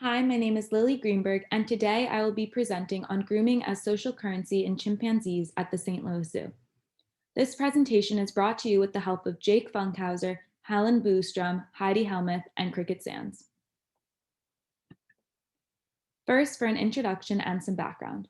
Hi, my name is Lily Greenberg, and today I will be presenting on grooming as social currency in chimpanzees at the St. Louis Zoo. This presentation is brought to you with the help of Jake Funkhauser, Helen Boostrom, Heidi Helmuth, and Cricket Sands. First, for an introduction and some background.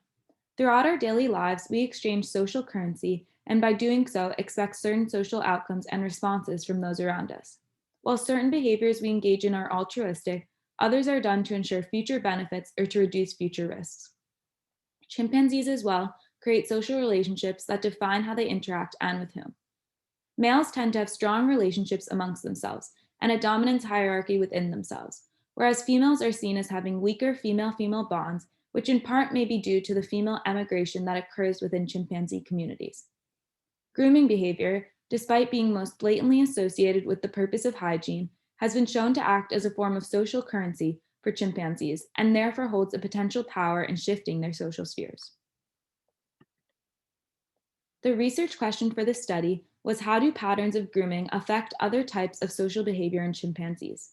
Throughout our daily lives, we exchange social currency, and by doing so, expect certain social outcomes and responses from those around us. While certain behaviors we engage in are altruistic, others are done to ensure future benefits or to reduce future risks. Chimpanzees, as well, create social relationships that define how they interact and with whom. Males tend to have strong relationships amongst themselves and a dominance hierarchy within themselves, whereas females are seen as having weaker female female bonds, which in part may be due to the female emigration that occurs within chimpanzee communities. Grooming behavior, despite being most blatantly associated with the purpose of hygiene, has been shown to act as a form of social currency for chimpanzees and therefore holds a potential power in shifting their social spheres. The research question for this study was, how do patterns of grooming affect other types of social behavior in chimpanzees?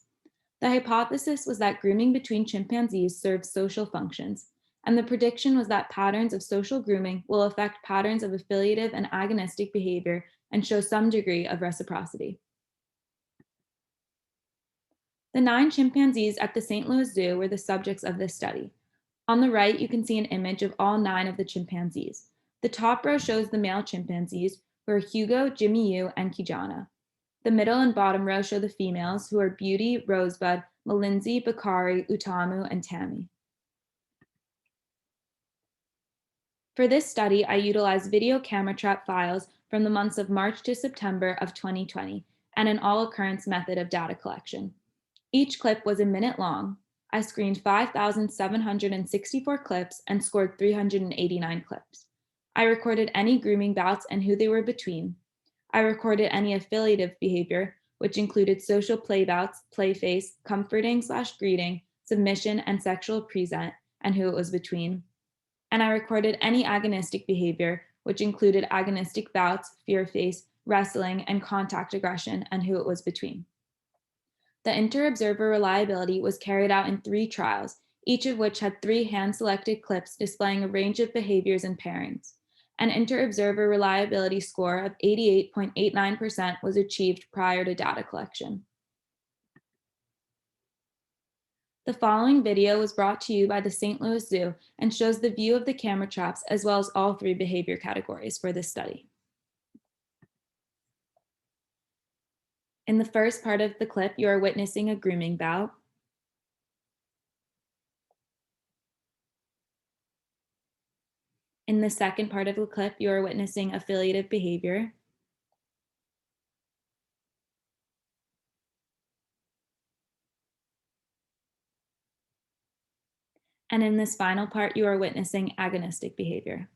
The hypothesis was that grooming between chimpanzees serves social functions, and the prediction was that patterns of social grooming will affect patterns of affiliative and agonistic behavior and show some degree of reciprocity. The 9 chimpanzees at the St. Louis Zoo were the subjects of this study. On the right, you can see an image of all 9 of the chimpanzees. The top row shows the male chimpanzees, who are Hugo, Jimmy Yu, and Kijana. The middle and bottom row show the females, who are Beauty, Rosebud, Malinzi, Bakari, Utamu, and Tammy. For this study, I utilized video camera trap files from the months of March to September of 2020 and an all occurrence method of data collection. Each clip was a minute long. I screened 5,764 clips and scored 389 clips. I recorded any grooming bouts and who they were between. I recorded any affiliative behavior, which included social play bouts, play face, comforting/greeting, submission, and sexual present, and who it was between. And I recorded any agonistic behavior, which included agonistic bouts, fear face, wrestling, and contact aggression, and who it was between. The inter-observer reliability was carried out in 3 trials, each of which had 3 hand-selected clips displaying a range of behaviors and pairings. An inter-observer reliability score of 88.89% was achieved prior to data collection. The following video was brought to you by the St. Louis Zoo and shows the view of the camera traps as well as all 3 behavior categories for this study. In the first part of the clip, you are witnessing a grooming bout. In the second part of the clip, you are witnessing affiliative behavior. And in this final part, you are witnessing agonistic behavior.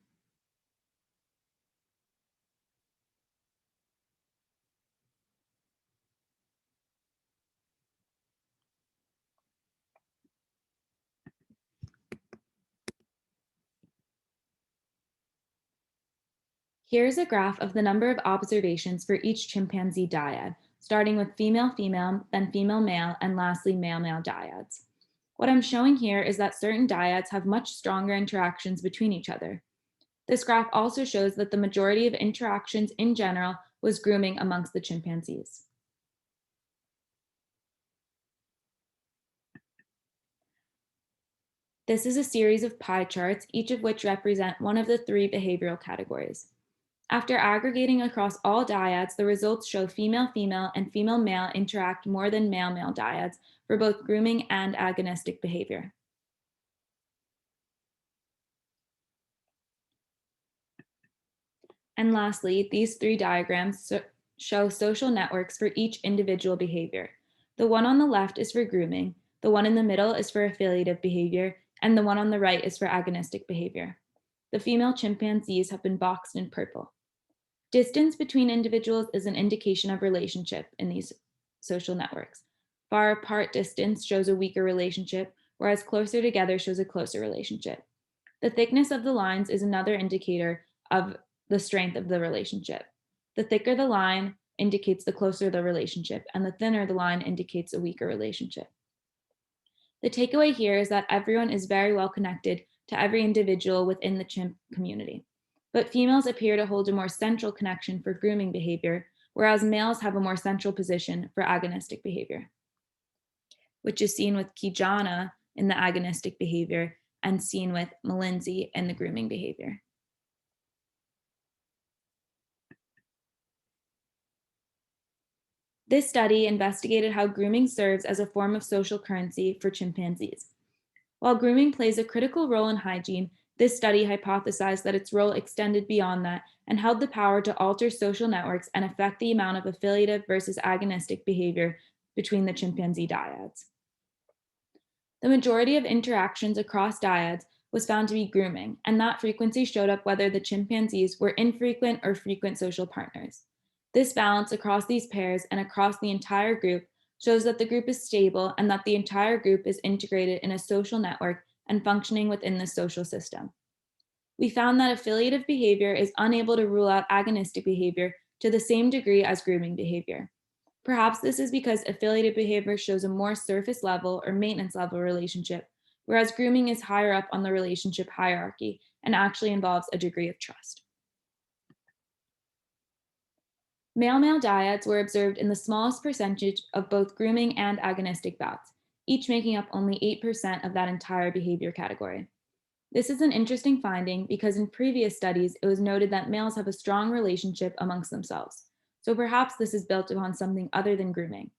Here's a graph of the number of observations for each chimpanzee dyad, starting with female-female, then female-male, and lastly male-male dyads. What I'm showing here is that certain dyads have much stronger interactions between each other. This graph also shows that the majority of interactions in general was grooming amongst the chimpanzees. This is a series of pie charts, each of which represent one of the 3 behavioral categories. After aggregating across all dyads, the results show female-female and female-male interact more than male-male dyads for both grooming and agonistic behavior. And lastly, these 3 diagrams show social networks for each individual behavior. The one on the left is for grooming, the one in the middle is for affiliative behavior, and the one on the right is for agonistic behavior. The female chimpanzees have been boxed in purple. Distance between individuals is an indication of relationship in these social networks. Far apart distance shows a weaker relationship, whereas closer together shows a closer relationship. The thickness of the lines is another indicator of the strength of the relationship. The thicker the line indicates the closer the relationship, and the thinner the line indicates a weaker relationship. The takeaway here is that everyone is very well connected to every individual within the chimp community. But females appear to hold a more central connection for grooming behavior, whereas males have a more central position for agonistic behavior, which is seen with Kijana in the agonistic behavior and seen with Malinzi in the grooming behavior. This study investigated how grooming serves as a form of social currency for chimpanzees. While grooming plays a critical role in hygiene, this study hypothesized that its role extended beyond that and held the power to alter social networks and affect the amount of affiliative versus agonistic behavior between the chimpanzee dyads. The majority of interactions across dyads was found to be grooming, and that frequency showed up whether the chimpanzees were infrequent or frequent social partners. This balance across these pairs and across the entire group shows that the group is stable and that the entire group is integrated in a social network and functioning within the social system. We found that affiliative behavior is unable to rule out agonistic behavior to the same degree as grooming behavior. Perhaps this is because affiliative behavior shows a more surface level or maintenance level relationship, whereas grooming is higher up on the relationship hierarchy and actually involves a degree of trust. Male-male dyads were observed in the smallest percentage of both grooming and agonistic bouts, each making up only 8% of that entire behavior category. This is an interesting finding because in previous studies, it was noted that males have a strong relationship amongst themselves. So perhaps this is built upon something other than grooming.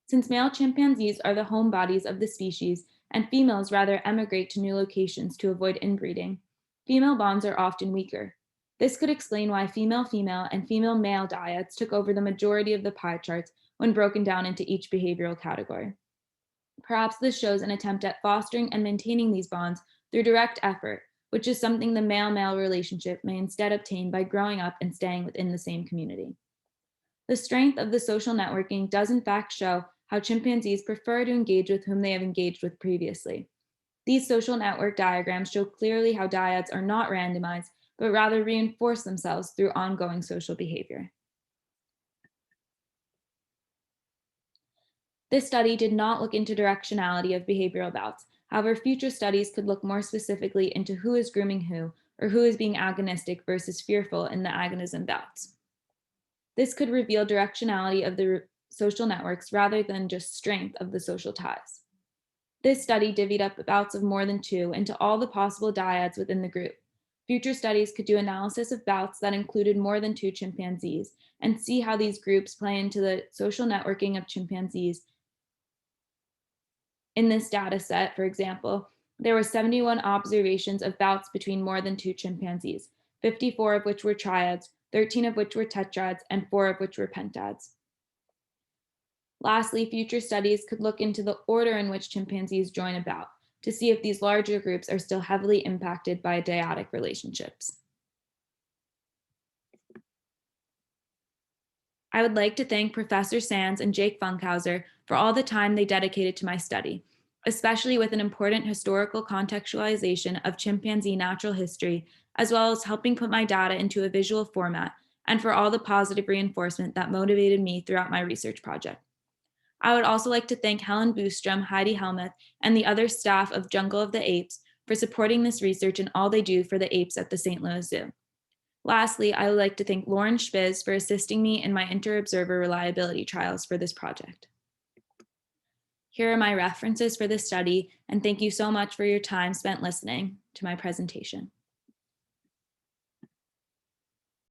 Since male chimpanzees are the home bodies of the species and females rather emigrate to new locations to avoid inbreeding, female bonds are often weaker. This could explain why female-female and female-male dyads took over the majority of the pie charts when broken down into each behavioral category. Perhaps this shows an attempt at fostering and maintaining these bonds through direct effort, which is something the male-male relationship may instead obtain by growing up and staying within the same community. The strength of the social networking does in fact show how chimpanzees prefer to engage with whom they have engaged with previously. These social network diagrams show clearly how dyads are not randomized, but rather reinforce themselves through ongoing social behavior. This study did not look into directionality of behavioral bouts. However, future studies could look more specifically into who is grooming who, or who is being agonistic versus fearful in the agonism bouts. This could reveal directionality of the social networks rather than just strength of the social ties. This study divvied up bouts of more than two into all the possible dyads within the group. Future studies could do analysis of bouts that included more than two chimpanzees and see how these groups play into the social networking of chimpanzees. In this data set, for example, there were 71 observations of bouts between more than two chimpanzees, 54 of which were triads, 13 of which were tetrads, and 4 of which were pentads. Lastly, future studies could look into the order in which chimpanzees join a bout to see if these larger groups are still heavily impacted by dyadic relationships. I would like to thank Professor Sands and Jake Funkhauser for all the time they dedicated to my study, especially with an important historical contextualization of chimpanzee natural history, as well as helping put my data into a visual format, and for all the positive reinforcement that motivated me throughout my research project. I would also like to thank Helen Boostrom, Heidi Helmuth, and the other staff of Jungle of the Apes for supporting this research and all they do for the apes at the St. Louis Zoo. Lastly, I would like to thank Lauren Spiz for assisting me in my inter-observer reliability trials for this project. Here are my references for this study, and thank you so much for your time spent listening to my presentation.